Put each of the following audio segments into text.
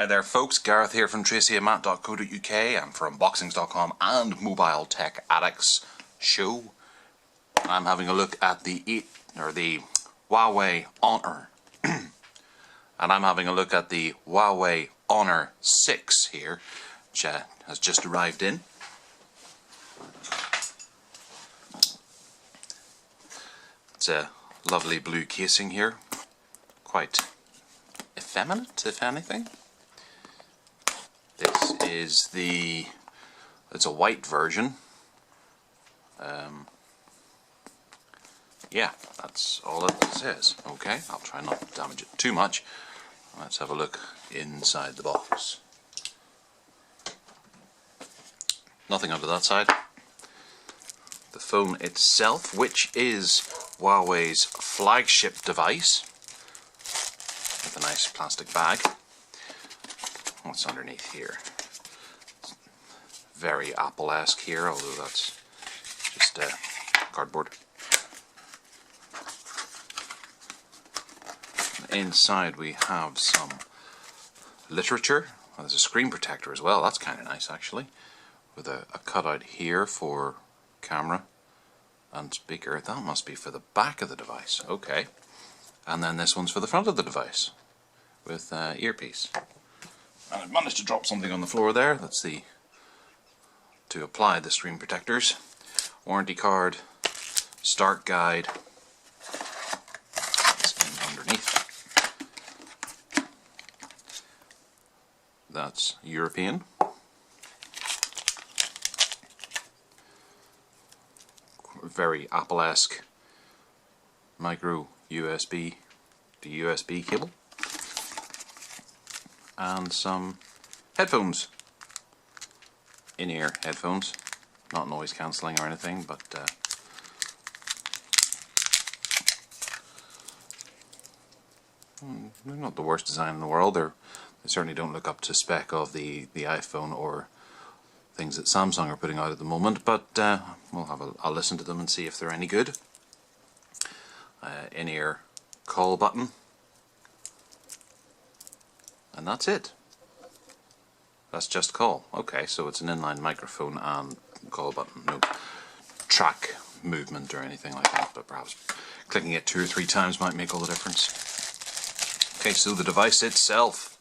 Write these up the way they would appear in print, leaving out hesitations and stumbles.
Hi there folks, Gareth here from tracyandmatt.co.uk and from unboxings.com and Mobile Tech Addicts Show. I'm having a look at the Huawei Honor and I'm having a look at the Huawei Honor 6 here, which has just arrived in. It's a lovely blue casing here, quite effeminate if anything. This is it's a white version. Yeah, that's all it says. Okay, I'll try not to damage it too much. Let's have a look inside the box. Nothing under that side. The phone itself, which is Huawei's flagship device, with a nice plastic bag. What's underneath here? Very Apple-esque here, although that's just cardboard. Inside we have some literature. There's a screen protector as well. That's kind of nice actually, with a cutout here for camera and speaker. That must be for the back of the device. Okay. And then this one's for the front of the device with earpiece. And I've managed to drop something on the floor there. That's to apply the screen protectors. Warranty card, start guide. That's in underneath. That's European. Very Apple-esque micro USB to USB cable. And some headphones, in-ear headphones, not noise cancelling or anything, but they're not the worst design in the world. They certainly don't look up to spec of the iPhone or things that Samsung are putting out at the moment, but I'll listen to them and see if they're any good. In-ear call button. And that's it. That's just call. Okay, so it's an inline microphone and call button. No track movement or anything like that, but perhaps clicking it 2 or 3 times might make all the difference. Okay, so the device itself.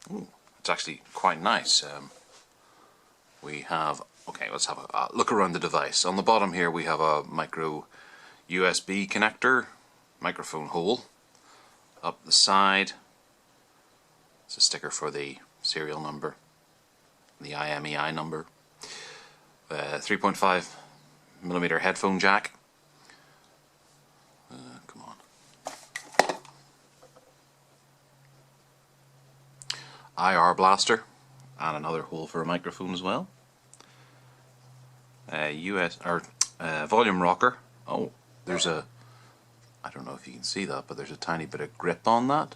Ooh, it's actually quite nice. We have, okay, let's have a look around the device. On the bottom here we have a micro USB connector, microphone hole. Up the side, it's a sticker for the serial number, the IMEI number. 3.5mm headphone jack. Come on. IR blaster, and another hole for a microphone as well. Volume rocker. Oh, there's a, I don't know if you can see that, but there's a tiny bit of grip on that.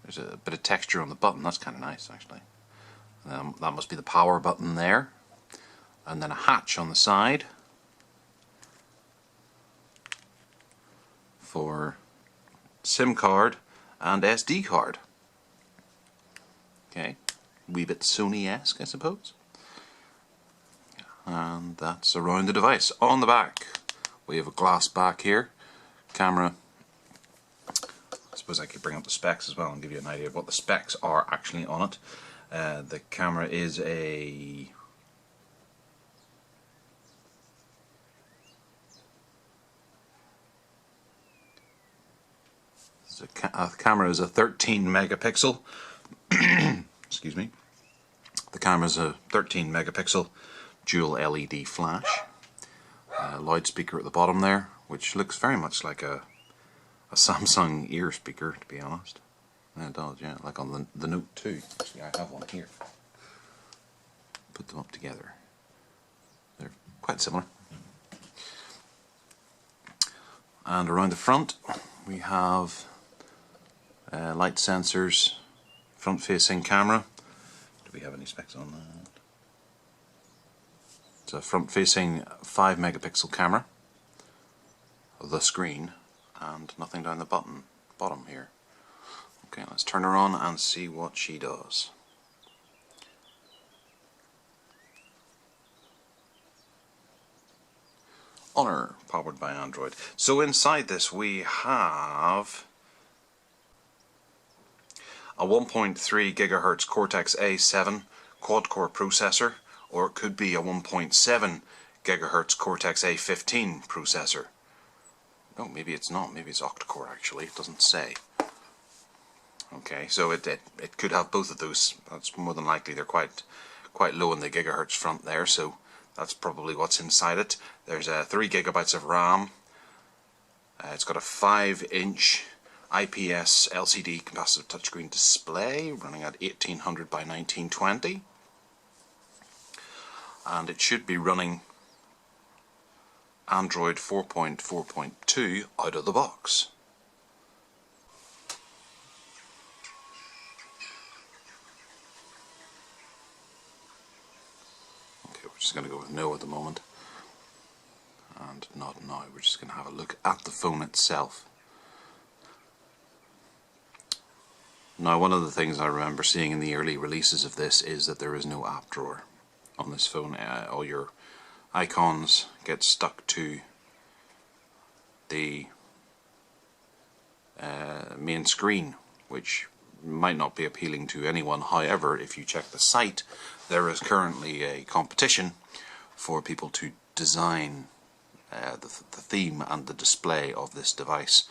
There's a bit of texture on the button. That's kind of nice actually. That must be the power button there. And then a hatch on the side for SIM card and SD card. Okay, wee bit Sony-esque I suppose. And that's around the device. On the back we have a glass back here, camera. I suppose I could bring up the specs as well and give you an idea of what the specs are actually on it. The camera is a camera is a 13 megapixel. Excuse me. The camera is a 13 megapixel dual LED flash. Loudspeaker at the bottom there, which looks very much like a Samsung ear speaker, to be honest. And it does, yeah, like on the Note 2. Actually, I have one here. Put them up together. They're quite similar. And around the front, we have light sensors, front-facing camera. Do we have any specs on that? It's a front-facing 5 megapixel camera. The screen. And nothing down the bottom here. Okay, let's turn her on and see what she does. Honor, powered by Android. So inside this we have a 1.3 GHz Cortex-A7 quad-core processor, or it could be a 1.7 GHz Cortex-A15 processor. Oh, maybe it's not. Maybe it's octa-core actually. It doesn't say. Okay, so it could have both of those. That's more than likely. They're quite low in the gigahertz front there, so that's probably what's inside it. There's 3 GB of RAM. It's got a 5-inch IPS LCD capacitive touchscreen display running at 1800 by 1920, and it should be running Android 4.4.2 out of the box. Okay, we're just going to go with no at the moment, and not now. We're just going to have a look at the phone itself. Now, one of the things I remember seeing in the early releases of this is that there is no app drawer on this phone. All your icons get stuck to the main screen, which might not be appealing to anyone. However, if you check the site, there is currently a competition for people to design the theme and the display of this device.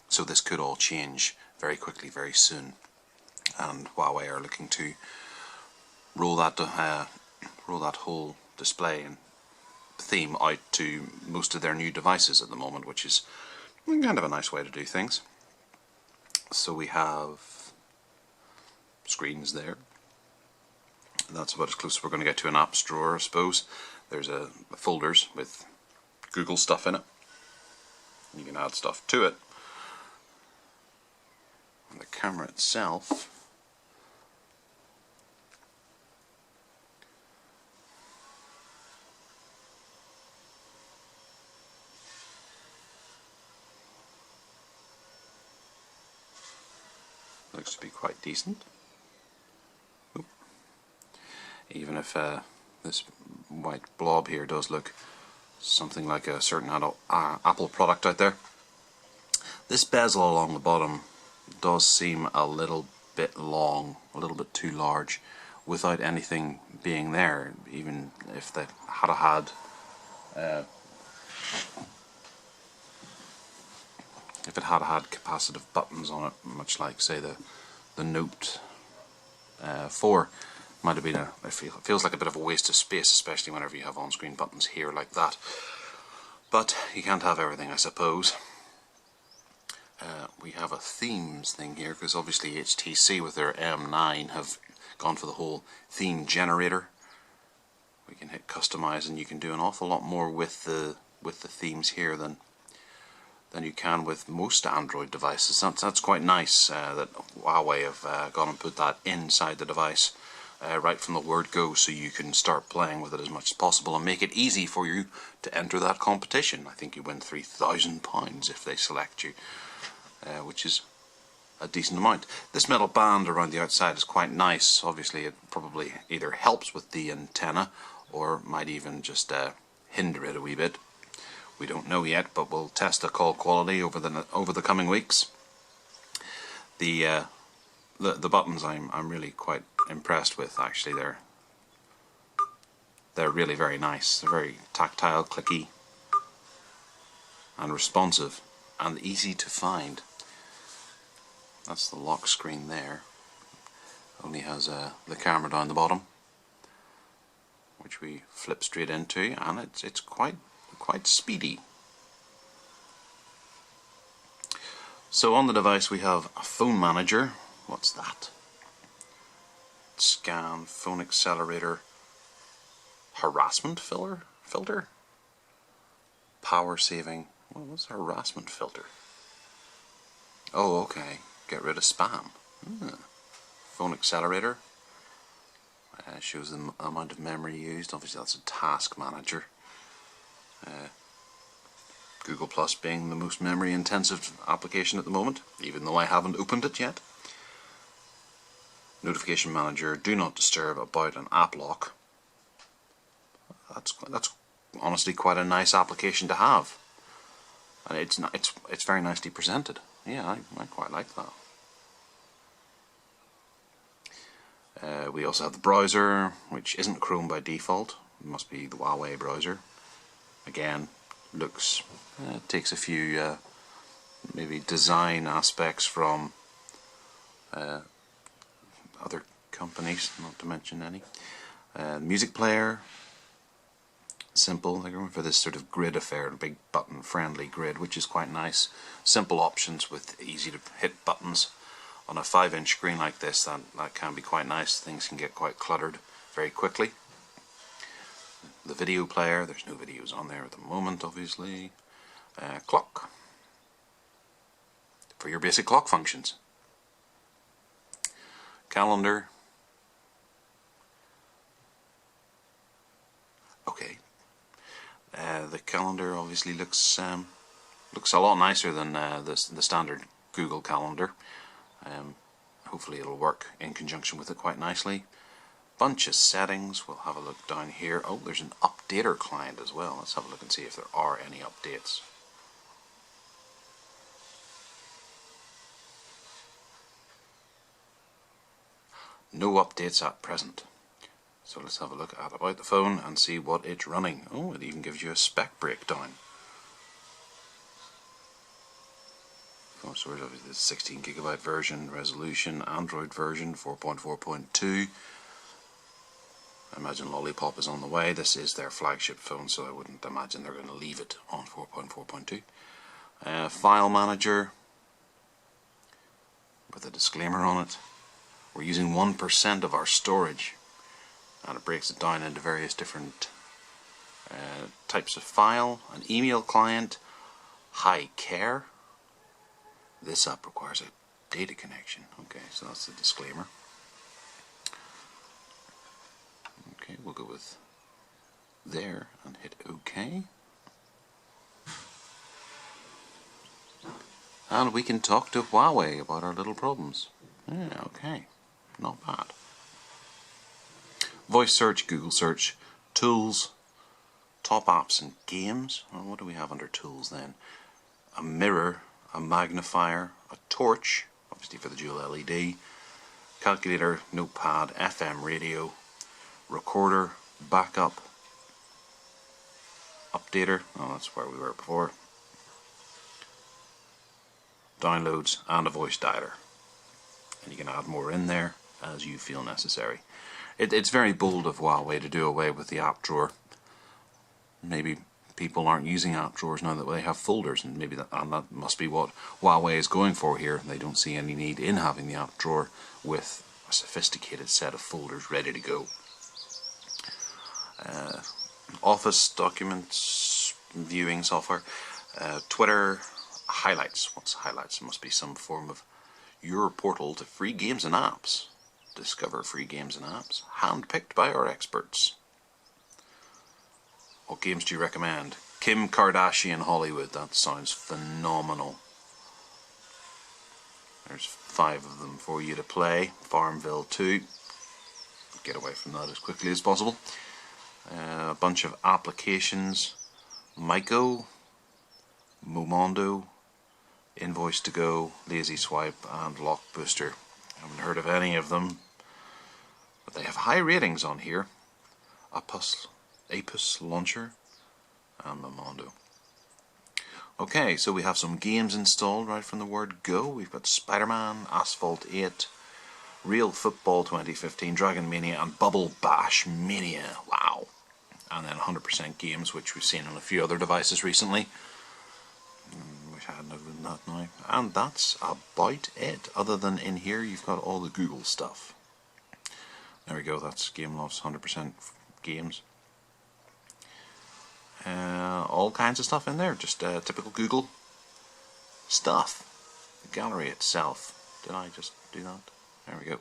So this could all change very quickly, very soon. And Huawei are looking to roll that whole display and theme out to most of their new devices at the moment, which is kind of a nice way to do things. So we have screens there. That's about as close as we're going to get to an apps drawer, I suppose. There's folders with Google stuff in it. You can add stuff to it. And the camera itself looks to be quite decent. Oop. Even if this white blob here does look something like a certain Apple product out there. This bezel along the bottom does seem a little bit long, a little bit too large, without anything being there. Even if they had if it had capacitive buttons on it, much like say the Note 4, might have been it feels like a bit of a waste of space, especially whenever you have on-screen buttons here like that. But you can't have everything, I suppose. We have a themes thing here, because obviously HTC with their M9 have gone for the whole theme generator. We can hit customize, and you can do an awful lot more with the themes here than you can with most Android devices. That's quite nice that Huawei have gone and put that inside the device right from the word go, so you can start playing with it as much as possible and make it easy for you to enter that competition. I think you win £3,000 if they select you, which is a decent amount. This metal band around the outside is quite nice. Obviously it probably either helps with the antenna or might even just hinder it a wee bit. We don't know yet, but we'll test the call quality over the coming weeks. The buttons I'm really quite impressed with. Actually, they're really very nice. They're very tactile, clicky, and responsive, and easy to find. That's the lock screen there. Only has the camera down the bottom, which we flip straight into, and it's quite speedy. So on the device we have a phone manager. What's that? Scan, phone accelerator, harassment filter, power saving. What's a harassment filter? Oh, okay. Get rid of spam. Phone accelerator. Shows the amount of memory used. Obviously that's a task manager. Google Plus being the most memory intensive application at the moment, even though I haven't opened it yet. Notification manager, do not disturb, about an app lock. That's honestly quite a nice application to have, and it's very nicely presented. Yeah, I quite like that. We also have the browser, which isn't Chrome by default. It must be the Huawei browser. Again, looks takes a few maybe design aspects from other companies, not to mention any. Music player, simple. They're going for this sort of grid affair, a big button friendly grid, which is quite nice. Simple options with easy to hit buttons. On a 5-inch screen like this, that can be quite nice. Things can get quite cluttered very quickly. The video player, there's no videos on there at the moment, obviously. Clock, for your basic clock functions. Calendar. Okay. The calendar obviously looks a lot nicer than the standard Google Calendar. Hopefully it'll work in conjunction with it quite nicely. Bunch of settings. We'll have a look down here. Oh, there's an updater client as well. Let's have a look and see if there are any updates. No updates at present. So let's have a look at About the Phone and see what it's running. Oh, it even gives you a spec breakdown. Phone storage, obviously the 16GB version, resolution, Android version 4.4.2. I imagine Lollipop is on the way. This is their flagship phone, so I wouldn't imagine they're going to leave it on 4.4.2. File manager with a disclaimer on it. We're using 1% of our storage, and it breaks it down into various different types of file. An email client, high care. This app requires a data connection. Okay, so that's the disclaimer. Okay, we'll go with there and hit OK. And we can talk to Huawei about our little problems. Yeah, okay, not bad. Voice search, Google search, tools, top apps and games. Well, what do we have under tools then? A mirror, a magnifier, a torch, obviously for the dual LED, calculator, notepad, FM radio, recorder, backup, updater, oh that's where we were before, downloads, and a voice dialer. And you can add more in there as you feel necessary. It's very bold of Huawei to do away with the app drawer. Maybe people aren't using app drawers now that they have folders, and maybe that must be what Huawei is going for here. They don't see any need in having the app drawer with a sophisticated set of folders ready to go. Office documents, viewing software, Twitter, highlights. What's highlights? It must be some form of your portal to free games and apps. Discover free games and apps, handpicked by our experts. What games do you recommend? Kim Kardashian Hollywood, that sounds phenomenal. There's 5 of them for you to play. Farmville 2. Get away from that as quickly as possible. A bunch of applications. Myco, Momondo, Invoice to Go, Lazy Swipe, and Lock Booster. I haven't heard of any of them, but they have high ratings on here. Apus Launcher and Momondo. Okay, so we have some games installed right from the word go. We've got Spider-Man, Asphalt 8, Real Football 2015, Dragon Mania, and Bubble Bash Mania. Wow. And then 100% games, which we've seen on a few other devices recently. Wish I hadn't opened that now. And that's about it. Other than in here, you've got all the Google stuff. There we go, that's Gameloft's 100% games. All kinds of stuff in there, just typical Google stuff. The gallery itself. Did I just do that? There we go.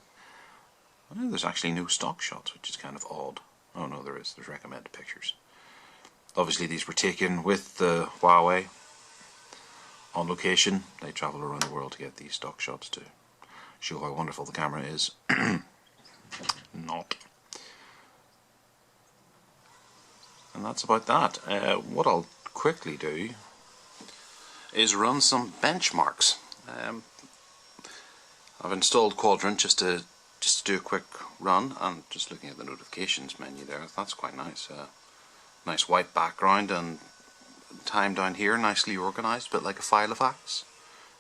Oh, there's actually no stock shots, which is kind of odd. Oh no, there is. There's recommended pictures. Obviously these were taken with the Huawei on location. They travel around the world to get these stock shots to show how wonderful the camera is. not. And that's about that. What I'll quickly do is run some benchmarks. I've installed Quadrant just to do a quick run, and just looking at the notifications menu there, that's quite nice. Nice white background and time down here, nicely organised, but like a file of apps.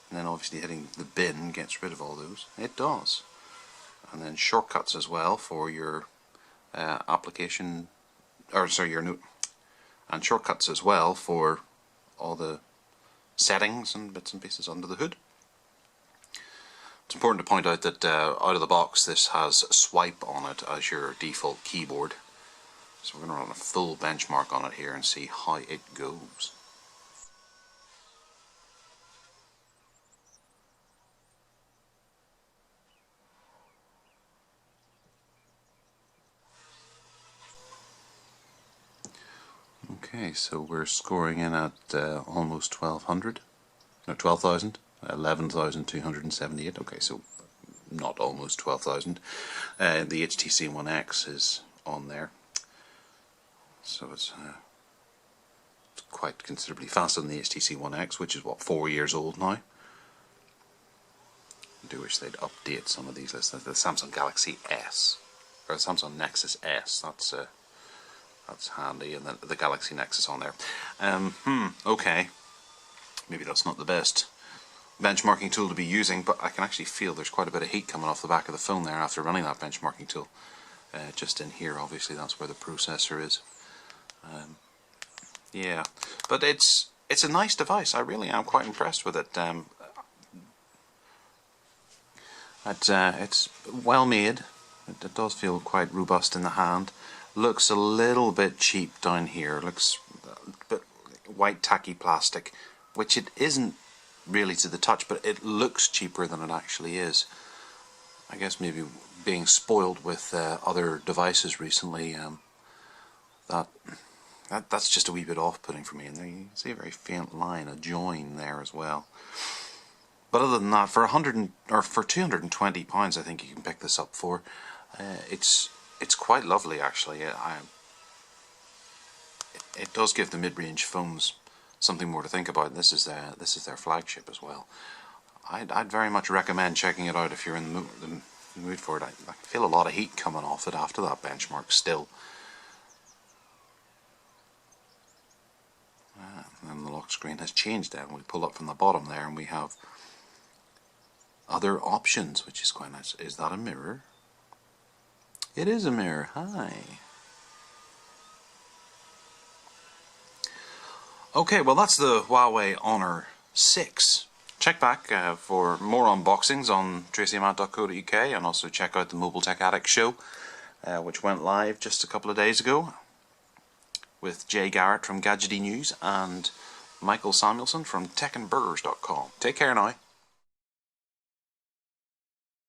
And then obviously hitting the bin gets rid of all those. It does. And then shortcuts as well for your application, or sorry, your note, and shortcuts as well for all the settings and bits and pieces under the hood. It's important to point out that out of the box this has swipe on it as your default keyboard. So we're going to run a full benchmark on it here and see how it goes. Okay, so we're scoring in at almost 1200, no 12,000, 11,278. Okay, so not almost 12,000. The HTC One X is on there, so it's quite considerably faster than the HTC One X, which is what, 4 years old now. I do wish they'd update some of these lists. The Samsung Galaxy S, or the Samsung Nexus S, that's handy, and then the Galaxy Nexus on there. Okay, maybe that's not the best benchmarking tool to be using, but I can actually feel there's quite a bit of heat coming off the back of the phone there after running that benchmarking tool. Just in here, obviously, that's where the processor is. Yeah, but it's a nice device. I really am quite impressed with it. It's well made. It does feel quite robust in the hand. Looks a little bit cheap down here. Looks a bit white tacky plastic, which it isn't really to the touch, but it looks cheaper than it actually is. I guess maybe being spoiled with other devices recently, that's just a wee bit off-putting for me. And there you see a very faint line, a join there as well. But other than that, for for £220, I think you can pick this up for. It's quite lovely actually. It does give the mid-range phones something more to think about. This is their flagship as well. I'd very much recommend checking it out if you're in the mood for it. I feel a lot of heat coming off it after that benchmark still. And then the lock screen has changed then. We pull up from the bottom there and we have other options, which is quite nice. Is that a mirror? It is a mirror. Hi. Okay, well that's the Huawei Honor 6. Check back for more unboxings on tracyamant.co.uk, and also check out the Mobile Tech Addict show, which went live just a couple of days ago with Jay Garrett from Gadgety News and Michael Samuelson from techandburgers.com. Take care now.